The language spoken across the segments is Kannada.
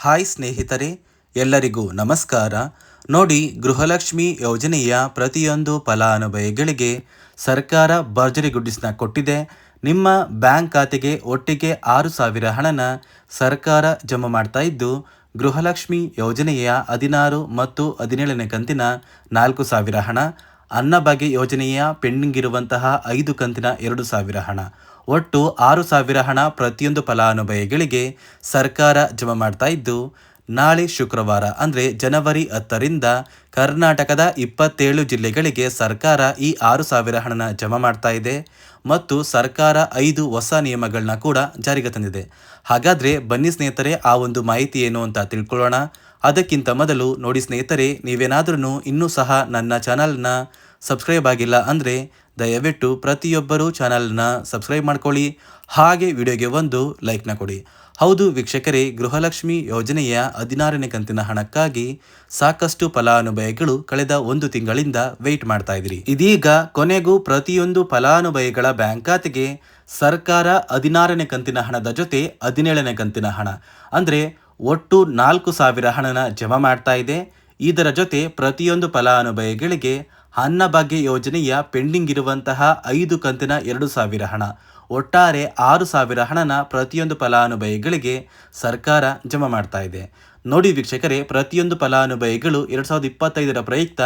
ಹಾಯ್ ಸ್ನೇಹಿತರೆ, ಎಲ್ಲರಿಗೂ ನಮಸ್ಕಾರ. ನೋಡಿ, ಗೃಹಲಕ್ಷ್ಮಿ ಯೋಜನೆಯ ಪ್ರತಿಯೊಂದು ಫಲಾನುಭವಿಗಳಿಗೆ ಸರ್ಕಾರ ಭರ್ಜರಿ ಗುಡ್ಡಿಸ್ನ ಕೊಟ್ಟಿದೆ. ನಿಮ್ಮ ಬ್ಯಾಂಕ್ ಖಾತೆಗೆ ಒಟ್ಟಿಗೆ 6,000 ಹಣನ ಸರ್ಕಾರ ಜಮಾ ಮಾಡ್ತಾ ಇದ್ದು, ಗೃಹಲಕ್ಷ್ಮಿ ಯೋಜನೆಯ 16 ಮತ್ತು 17ನೇ ಕಂತಿನ 4,000 ಹಣ, ಅನ್ನಭಾಗ್ಯ ಯೋಜನೆಯ ಪೆಂಡಿಂಗ್ ಇರುವಂತಹ 5 ಕಂತಿನ 2,000 ಹಣ, ಒಟ್ಟು 6,000 ಹಣ ಪ್ರತಿಯೊಂದು ಫಲಾನುಭವಿಗಳಿಗೆ ಸರ್ಕಾರ ಜಮಾ ಮಾಡ್ತಾ ಇದ್ದು, ನಾಳೆ ಶುಕ್ರವಾರ ಅಂದರೆ ಜನವರಿ 10ರಿಂದ ಕರ್ನಾಟಕದ 27 ಜಿಲ್ಲೆಗಳಿಗೆ ಸರ್ಕಾರ ಈ 6,000 ಹಣನ ಜಮಾ ಮಾಡ್ತಾ ಇದೆ ಮತ್ತು ಸರ್ಕಾರ 5 ಹೊಸ ನಿಯಮಗಳನ್ನ ಕೂಡ ಜಾರಿಗೆ ತಂದಿದೆ. ಹಾಗಾದರೆ ಬನ್ನಿ ಸ್ನೇಹಿತರೆ, ಆ ಒಂದು ಮಾಹಿತಿ ಏನು ಅಂತ ತಿಳ್ಕೊಳ್ಳೋಣ. ಅದಕ್ಕಿಂತ ಮೊದಲು ನೋಡಿ ಸ್ನೇಹಿತರೆ, ನೀವೇನಾದ್ರೂ ಇನ್ನೂ ಸಹ ನನ್ನ ಚಾನಲ್ನ ಸಬ್ಸ್ಕ್ರೈಬ್ ಆಗಿಲ್ಲ ಅಂದರೆ ದಯವಿಟ್ಟು ಪ್ರತಿಯೊಬ್ಬರೂ ಚಾನಲ್ನ ಸಬ್ಸ್ಕ್ರೈಬ್ ಮಾಡ್ಕೊಳ್ಳಿ, ಹಾಗೆ ವಿಡಿಯೋಗೆ ಒಂದು ಲೈಕ್ನ ಕೊಡಿ. ಹೌದು ವೀಕ್ಷಕರೇ, ಗೃಹಲಕ್ಷ್ಮಿ ಯೋಜನೆಯ 16ನೇ ಕಂತಿನ ಹಣಕ್ಕಾಗಿ ಸಾಕಷ್ಟು ಫಲಾನುಭವಿಗಳು ಕಳೆದ 1 ತಿಂಗಳಿಂದ ವೆಯ್ಟ್ ಮಾಡ್ತಾ ಇದ್ರಿ. ಇದೀಗ ಕೊನೆಗೂ ಪ್ರತಿಯೊಂದು ಫಲಾನುಭವಿಗಳ ಬ್ಯಾಂಕ್ ಖಾತೆಗೆ ಸರ್ಕಾರ 16ನೇ ಕಂತಿನ ಹಣದ ಜೊತೆ 17ನೇ ಕಂತಿನ ಹಣ ಅಂದರೆ ಒಟ್ಟು 4,000 ಹಣನ ಜಮಾ ಮಾಡ್ತಾ ಇದೆ. ಇದರ ಜೊತೆ ಪ್ರತಿಯೊಂದು ಫಲಾನುಭವಿಗಳಿಗೆ ಅನ್ನಭಾಗ್ಯ ಯೋಜನೆಯ ಪೆಂಡಿಂಗ್ ಇರುವಂತಹ 5 ಕಂತಿನ 2,000 ಹಣ, ಒಟ್ಟಾರೆ 6,000 ಹಣನ ಪ್ರತಿಯೊಂದು ಫಲಾನುಭವಿಗಳಿಗೆ ಸರ್ಕಾರ ಜಮಾ ಮಾಡ್ತಾ ಇದೆ. ನೋಡಿ ವೀಕ್ಷಕರೇ, ಪ್ರತಿಯೊಂದು ಫಲಾನುಭವಿಗಳು 2025ರ ಪ್ರಯುಕ್ತ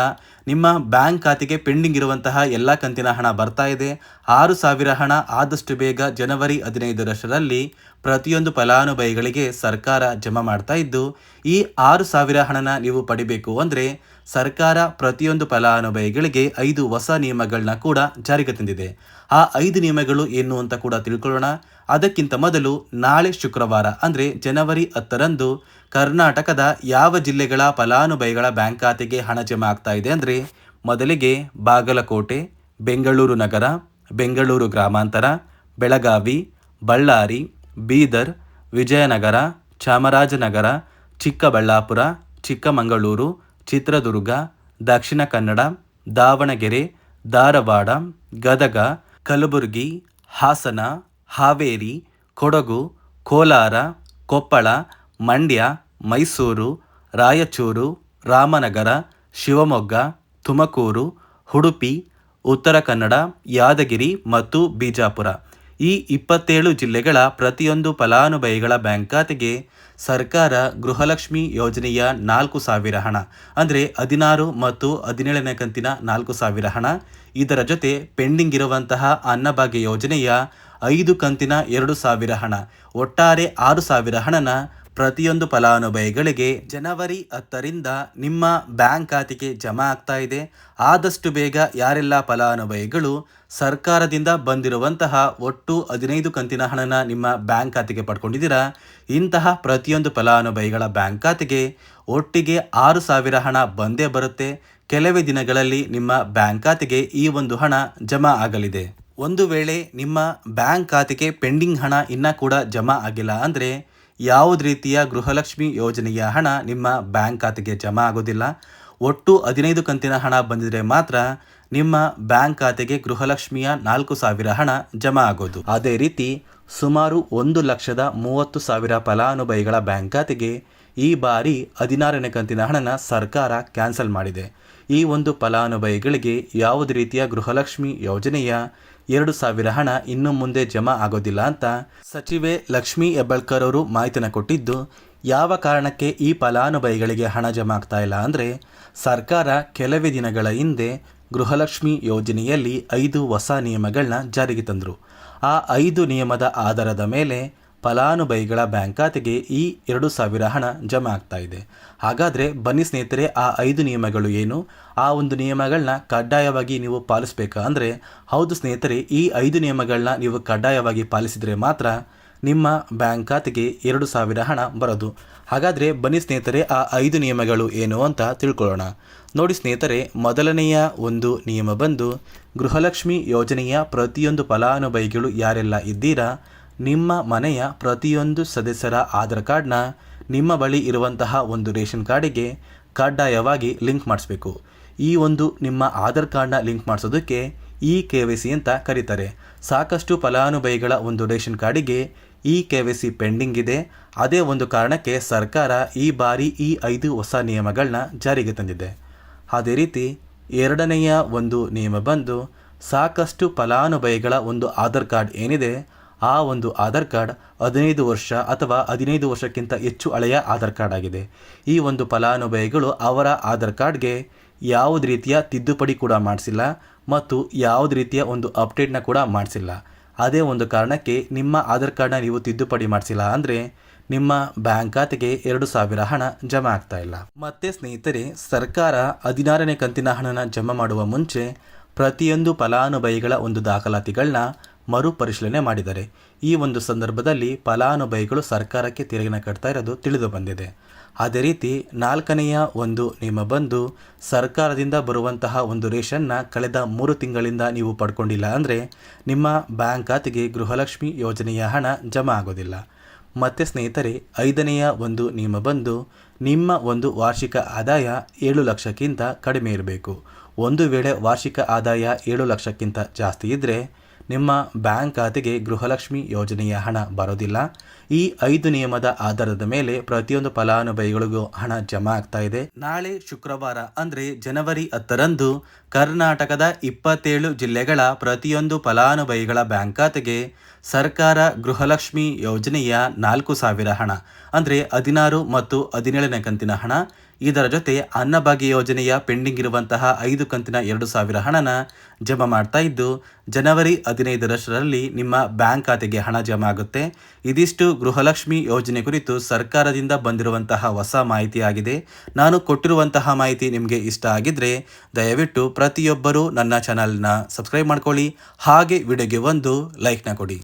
ನಿಮ್ಮ ಬ್ಯಾಂಕ್ ಖಾತೆಗೆ ಪೆಂಡಿಂಗ್ ಇರುವಂತಹ ಎಲ್ಲ ಕಂತಿನ ಹಣ ಬರ್ತಾ ಇದೆ. 6,000 ಹಣ ಆದಷ್ಟು ಬೇಗ ಜನವರಿ 15ರಷ್ಟರಲ್ಲಿ ಪ್ರತಿಯೊಂದು ಫಲಾನುಭವಿಗಳಿಗೆ ಸರ್ಕಾರ ಜಮಾ ಮಾಡ್ತಾ ಇದ್ದು, ಈ 6,000 ಹಣನ ನೀವು ಪಡಿಬೇಕು ಅಂದರೆ ಸರ್ಕಾರ ಪ್ರತಿಯೊಂದು ಫಲಾನುಭವಿಗಳಿಗೆ 5 ಹೊಸ ನಿಯಮಗಳನ್ನ ಕೂಡ ಜಾರಿಗೆ ತಂದಿದೆ. ಆ 5 ನಿಯಮಗಳು ಏನು ಅಂತ ಕೂಡ ತಿಳ್ಕೊಳ್ಳೋಣ. ಅದಕ್ಕಿಂತ ಮೊದಲು ನಾಳೆ ಶುಕ್ರವಾರ ಅಂದರೆ ಜನವರಿ 10ರಂದು ಕರ್ನಾಟಕದ ಯಾವ ಜಿಲ್ಲೆಗಳ ಫಲಾನುಭವಿಗಳ ಬ್ಯಾಂಕ್ ಖಾತೆಗೆ ಹಣ ಜಮಾ ಆಗ್ತಾ ಇದೆ ಅಂದರೆ, ಮೊದಲಿಗೆ ಬಾಗಲಕೋಟೆ, ಬೆಂಗಳೂರು ನಗರ, ಬೆಂಗಳೂರು ಗ್ರಾಮಾಂತರ, ಬೆಳಗಾವಿ, ಬಳ್ಳಾರಿ, ಬೀದರ್, ವಿಜಯನಗರ, ಚಾಮರಾಜನಗರ, ಚಿಕ್ಕಬಳ್ಳಾಪುರ, ಚಿಕ್ಕಮಗಳೂರು, ಚಿತ್ರದುರ್ಗ, ದಕ್ಷಿಣ ಕನ್ನಡ, ದಾವಣಗೆರೆ, ಧಾರವಾಡ, ಗದಗ, ಕಲಬುರಗಿ, ಹಾಸನ, ಹಾವೇರಿ, ಕೊಡಗು, ಕೋಲಾರ, ಕೊಪ್ಪಳ, ಮಂಡ್ಯ, ಮೈಸೂರು, ರಾಯಚೂರು, ರಾಮನಗರ, ಶಿವಮೊಗ್ಗ, ತುಮಕೂರು, ಉಡುಪಿ, ಉತ್ತರ ಕನ್ನಡ, ಯಾದಗಿರಿ ಮತ್ತು ಬಿಜಾಪುರ ಈ 27 ಜಿಲ್ಲೆಗಳ ಪ್ರತಿಯೊಂದು ಫಲಾನುಭವಿಗಳ ಬ್ಯಾಂಕ್ ಖಾತೆಗೆ ಸರ್ಕಾರ ಗೃಹಲಕ್ಷ್ಮಿ ಯೋಜನೆಯ 4,000 ಹಣ ಅಂದರೆ 16 ಮತ್ತು 17ನೇ ಕಂತಿನ 4,000 ಹಣ, ಇದರ ಜೊತೆ ಪೆಂಡಿಂಗ್ ಇರುವಂತಹ ಅನ್ನಭಾಗ್ಯ ಯೋಜನೆಯ 5 ಕಂತಿನ 2,000 ಹಣ, ಒಟ್ಟಾರೆ 6,000 ಹಣನ ಪ್ರತಿಯೊಂದು ಫಲಾನುಭವಿಗಳಿಗೆ ಜನವರಿ 10ರಿಂದ ನಿಮ್ಮ ಬ್ಯಾಂಕ್ ಖಾತೆಗೆ ಜಮಾ ಆಗ್ತಾ ಇದೆ. ಆದಷ್ಟು ಬೇಗ ಯಾರೆಲ್ಲ ಫಲಾನುಭವಿಗಳು ಸರ್ಕಾರದಿಂದ ಬಂದಿರುವಂತಹ ಒಟ್ಟು 15 ಕಂತಿನ ಹಣನ ನಿಮ್ಮ ಬ್ಯಾಂಕ್ ಖಾತೆಗೆ ಪಡ್ಕೊಂಡಿದ್ದೀರಾ, ಇಂತಹ ಪ್ರತಿಯೊಂದು ಫಲಾನುಭವಿಗಳ ಬ್ಯಾಂಕ್ ಖಾತೆಗೆ ಒಟ್ಟಿಗೆ 6,000 ಹಣ ಬಂದೇ ಬರುತ್ತೆ. ಕೆಲವೇ ದಿನಗಳಲ್ಲಿ ನಿಮ್ಮ ಬ್ಯಾಂಕ್ ಖಾತೆಗೆ ಈ ಒಂದು ಹಣ ಜಮಾ ಆಗಲಿದೆ. ಒಂದು ವೇಳೆ ನಿಮ್ಮ ಬ್ಯಾಂಕ್ ಖಾತೆಗೆ ಪೆಂಡಿಂಗ್ ಹಣ ಇನ್ನೂ ಕೂಡ ಜಮಾ ಆಗಿಲ್ಲ ಅಂದರೆ ಯಾವುದೇ ರೀತಿಯ ಗೃಹಲಕ್ಷ್ಮಿ ಯೋಜನೆಯ ಹಣ ನಿಮ್ಮ ಬ್ಯಾಂಕ್ ಖಾತೆಗೆ ಜಮಾ ಆಗೋದಿಲ್ಲ. ಒಟ್ಟು 15 ಕಂತಿನ ಹಣ ಬಂದಿದ್ರೆ ಮಾತ್ರ ನಿಮ್ಮ ಬ್ಯಾಂಕ್ ಖಾತೆಗೆ ಗೃಹಲಕ್ಷ್ಮಿಯ 4,000 ಹಣ ಜಮಾ ಆಗೋದು. ಅದೇ ರೀತಿ ಸುಮಾರು 1,30,30,000 ಫಲಾನುಭವಿಗಳ ಬ್ಯಾಂಕ್ ಖಾತೆಗೆ ಈ ಬಾರಿ 16ನೇ ಕಂತಿನ ಹಣನ ಸರ್ಕಾರ ಕ್ಯಾನ್ಸಲ್ ಮಾಡಿದೆ. ಈ ಒಂದು ಫಲಾನುಭವಿಗಳಿಗೆ ಯಾವುದೇ ರೀತಿಯ ಗೃಹಲಕ್ಷ್ಮಿ ಯೋಜನೆಯ 2,000 ಹಣ ಇನ್ನು ಮುಂದೆ ಜಮಾ ಆಗೋದಿಲ್ಲ ಅಂತ ಸಚಿವೆ ಲಕ್ಷ್ಮೀ ಹೆಬ್ಬಾಳ್ಕರ್ ಅವರು ಮಾಹಿತಿನ ಕೊಟ್ಟಿದ್ದು, ಯಾವ ಕಾರಣಕ್ಕೆ ಈ ಫಲಾನುಭವಿಗಳಿಗೆ ಹಣ ಜಮಾ ಆಗ್ತಾ ಇಲ್ಲ ಅಂದರೆ, ಸರ್ಕಾರ ಕೆಲವೇ ದಿನಗಳ ಹಿಂದೆ ಗೃಹಲಕ್ಷ್ಮಿ ಯೋಜನೆಯಲ್ಲಿ 5 ಹೊಸ ನಿಯಮಗಳನ್ನ ಜಾರಿಗೆ ತಂದರು. ಆ 5 ನಿಯಮದ ಆಧಾರದ ಮೇಲೆ ಫಲಾನುಭವಿಗಳ ಬ್ಯಾಂಕ್ ಖಾತೆಗೆ ಈ 2,000 ಹಣ ಜಮಾ ಆಗ್ತಾ ಇದೆ. ಹಾಗಾದರೆ ಬನ್ನಿ ಸ್ನೇಹಿತರೆ, ಆ 5 ನಿಯಮಗಳು ಏನು, ಆ ಒಂದು ನಿಯಮಗಳನ್ನ ಕಡ್ಡಾಯವಾಗಿ ನೀವು ಪಾಲಿಸಬೇಕಾ ಅಂದರೆ, ಹೌದು ಸ್ನೇಹಿತರೆ, ಈ 5 ನಿಯಮಗಳನ್ನ ನೀವು ಕಡ್ಡಾಯವಾಗಿ ಪಾಲಿಸಿದರೆ ಮಾತ್ರ ನಿಮ್ಮ ಬ್ಯಾಂಕ್ ಖಾತೆಗೆ 2,000 ಹಣ ಬರೋದು. ಹಾಗಾದರೆ ಬನ್ನಿ ಸ್ನೇಹಿತರೆ, ಆ 5 ನಿಯಮಗಳು ಏನು ಅಂತ ತಿಳ್ಕೊಳ್ಳೋಣ. ನೋಡಿ ಸ್ನೇಹಿತರೆ, ಮೊದಲನೆಯ ಒಂದು ನಿಯಮ ಬಂದು, ಗೃಹಲಕ್ಷ್ಮಿ ಯೋಜನೆಯ ಪ್ರತಿಯೊಂದು ಫಲಾನುಭವಿಗಳು ಯಾರೆಲ್ಲ ಇದ್ದೀರಾ, ನಿಮ್ಮ ಮನೆಯ ಪ್ರತಿಯೊಂದು ಸದಸ್ಯರ ಆಧಾರ್ ಕಾರ್ಡ್ನ ನಿಮ್ಮ ಬಳಿ ಇರುವಂತಹ ಒಂದು ರೇಷನ್ ಕಾರ್ಡಿಗೆ ಕಡ್ಡಾಯವಾಗಿ ಲಿಂಕ್ ಮಾಡಿಸ್ಬೇಕು. ಈ ಒಂದು ನಿಮ್ಮ ಆಧಾರ್ ಕಾರ್ಡ್ನ ಲಿಂಕ್ ಮಾಡಿಸೋದಕ್ಕೆ KYC ಅಂತ ಕರೀತಾರೆ. ಸಾಕಷ್ಟು ಫಲಾನುಭವಿಗಳ ಒಂದು ರೇಷನ್ ಕಾರ್ಡಿಗೆ KYC ಪೆಂಡಿಂಗ್ ಇದೆ. ಅದೇ ಒಂದು ಕಾರಣಕ್ಕೆ ಸರ್ಕಾರ ಈ ಬಾರಿ ಈ 5 ಹೊಸ ನಿಯಮಗಳನ್ನ ಜಾರಿಗೆ ತಂದಿದೆ. ಅದೇ ರೀತಿ ಎರಡನೆಯ ಒಂದು ನಿಯಮ ಬಂದು ಸಾಕಷ್ಟು ಫಲಾನುಭವಿಗಳ ಒಂದು ಆಧಾರ್ ಕಾರ್ಡ್ ಏನಿದೆ, ಆ ಒಂದು ಆಧಾರ್ ಕಾರ್ಡ್ 15 ವರ್ಷ ಅಥವಾ 15 ವರ್ಷಕ್ಕಿಂತ ಹೆಚ್ಚು ಹಳೆಯ ಆಧಾರ್ ಕಾರ್ಡ್ ಆಗಿದೆ. ಈ ಒಂದು ಫಲಾನುಭವಿಗಳು ಅವರ ಆಧಾರ್ ಕಾರ್ಡ್ಗೆ ಯಾವುದೇ ರೀತಿಯ ತಿದ್ದುಪಡಿ ಕೂಡ ಮಾಡಿಸಿಲ್ಲ ಮತ್ತು ಯಾವುದೇ ರೀತಿಯ ಒಂದು ಅಪ್ಡೇಟ್ನ ಕೂಡ ಮಾಡಿಸಿಲ್ಲ. ಅದೇ ಒಂದು ಕಾರಣಕ್ಕೆ ನಿಮ್ಮ ಆಧಾರ್ ಕಾರ್ಡ್ನ ನೀವು ತಿದ್ದುಪಡಿ ಮಾಡಿಸಿಲ್ಲ ಅಂದರೆ ನಿಮ್ಮ ಬ್ಯಾಂಕ್ ಖಾತೆಗೆ 2,000 ಹಣ ಜಮಾ ಆಗ್ತಾ ಇಲ್ಲ. ಮತ್ತೆ ಸ್ನೇಹಿತರೆ, ಸರ್ಕಾರ 16ನೇ ಕಂತಿನ ಹಣನ ಜಮಾ ಮಾಡುವ ಮುಂಚೆ ಪ್ರತಿಯೊಂದು ಫಲಾನುಭವಿಗಳ ಒಂದು ದಾಖಲಾತಿಗಳನ್ನ ಮರುಪರಿಶೀಲನೆ ಮಾಡಿದ್ದಾರೆ. ಈ ಒಂದು ಸಂದರ್ಭದಲ್ಲಿ ಫಲಾನುಭವಿಗಳು ಸರ್ಕಾರಕ್ಕೆ ತೆರಿಗೆನ ಕಟ್ತಾ ಇರೋದು ತಿಳಿದು ಬಂದಿದೆ. ಅದೇ ರೀತಿ 4ನೆಯ ಒಂದು ನಿಯಮ ಬಂದು ಸರ್ಕಾರದಿಂದ ಬರುವಂತಹ ಒಂದು ರೇಷನ್ನ ಕಳೆದ 3 ತಿಂಗಳಿಂದ ನೀವು ಪಡ್ಕೊಂಡಿಲ್ಲ ಅಂದರೆ ನಿಮ್ಮ ಬ್ಯಾಂಕ್ ಖಾತೆಗೆ ಗೃಹಲಕ್ಷ್ಮಿ ಯೋಜನೆಯ ಹಣ ಜಮಾ ಆಗೋದಿಲ್ಲ. ಮತ್ತು ಸ್ನೇಹಿತರೆ, 5ನೆಯ ಒಂದು ನಿಯಮ ಬಂದು ನಿಮ್ಮ ಒಂದು ವಾರ್ಷಿಕ ಆದಾಯ 7 ಲಕ್ಷಕ್ಕಿಂತ ಕಡಿಮೆ ಇರಬೇಕು. ಒಂದು ವೇಳೆ ವಾರ್ಷಿಕ ಆದಾಯ 7 ಲಕ್ಷಕ್ಕಿಂತ ಜಾಸ್ತಿ ಇದ್ದರೆ ನಿಮ್ಮ ಬ್ಯಾಂಕ್ ಖಾತೆಗೆ ಗೃಹಲಕ್ಷ್ಮಿ ಯೋಜನೆಯ ಹಣ ಬರೋದಿಲ್ಲ. ಈ 5 ನಿಯಮದ ಆಧಾರದ ಮೇಲೆ ಪ್ರತಿಯೊಂದು ಫಲಾನುಭವಿಗಳಿಗೂ ಹಣ ಜಮಾ ಆಗ್ತಾ ಇದೆ. ನಾಳೆ ಶುಕ್ರವಾರ ಅಂದರೆ ಜನವರಿ 10ರಂದು ಕರ್ನಾಟಕದ 27 ಜಿಲ್ಲೆಗಳ ಪ್ರತಿಯೊಂದು ಫಲಾನುಭವಿಗಳ ಬ್ಯಾಂಕ್ ಖಾತೆಗೆ ಸರ್ಕಾರ ಗೃಹಲಕ್ಷ್ಮಿ ಯೋಜನೆಯ 4,000 ಹಣ ಅಂದರೆ 16 ಮತ್ತು 17ನೇ ಕಂತಿನ ಹಣ, ಇದರ ಜೊತೆ ಅನ್ನಭಾಗ್ಯ ಯೋಜನೆಯ ಪೆಂಡಿಂಗ್ ಇರುವಂತಹ 5 ಕಂತಿನ 2,000 ಹಣನ ಜಮಾ ಮಾಡ್ತಾ ಇದ್ದು ಜನವರಿ 15ರಲ್ಲಿ ನಿಮ್ಮ ಬ್ಯಾಂಕ್ ಖಾತೆಗೆ ಹಣ ಜಮಾ ಆಗುತ್ತೆ. ಇದಿಷ್ಟು ಗೃಹಲಕ್ಷ್ಮಿ ಯೋಜನೆ ಕುರಿತು ಸರ್ಕಾರದಿಂದ ಬಂದಿರುವಂತಹ ಹೊಸ ಮಾಹಿತಿಯಾಗಿದೆ. ನಾನು ಕೊಟ್ಟಿರುವಂತಹ ಮಾಹಿತಿ ನಿಮಗೆ ಇಷ್ಟ ಆಗಿದ್ರೆ ದಯವಿಟ್ಟು ಪ್ರತಿಯೊಬ್ಬರೂ ನನ್ನ ಚಾನಲ್ನ ಸಬ್ಸ್ಕ್ರೈಬ್ ಮಾಡ್ಕೊಳ್ಳಿ, ಹಾಗೆ ವಿಡಿಯೋಗೆ ಒಂದು ಲೈಕ್ನ ಕೊಡಿ.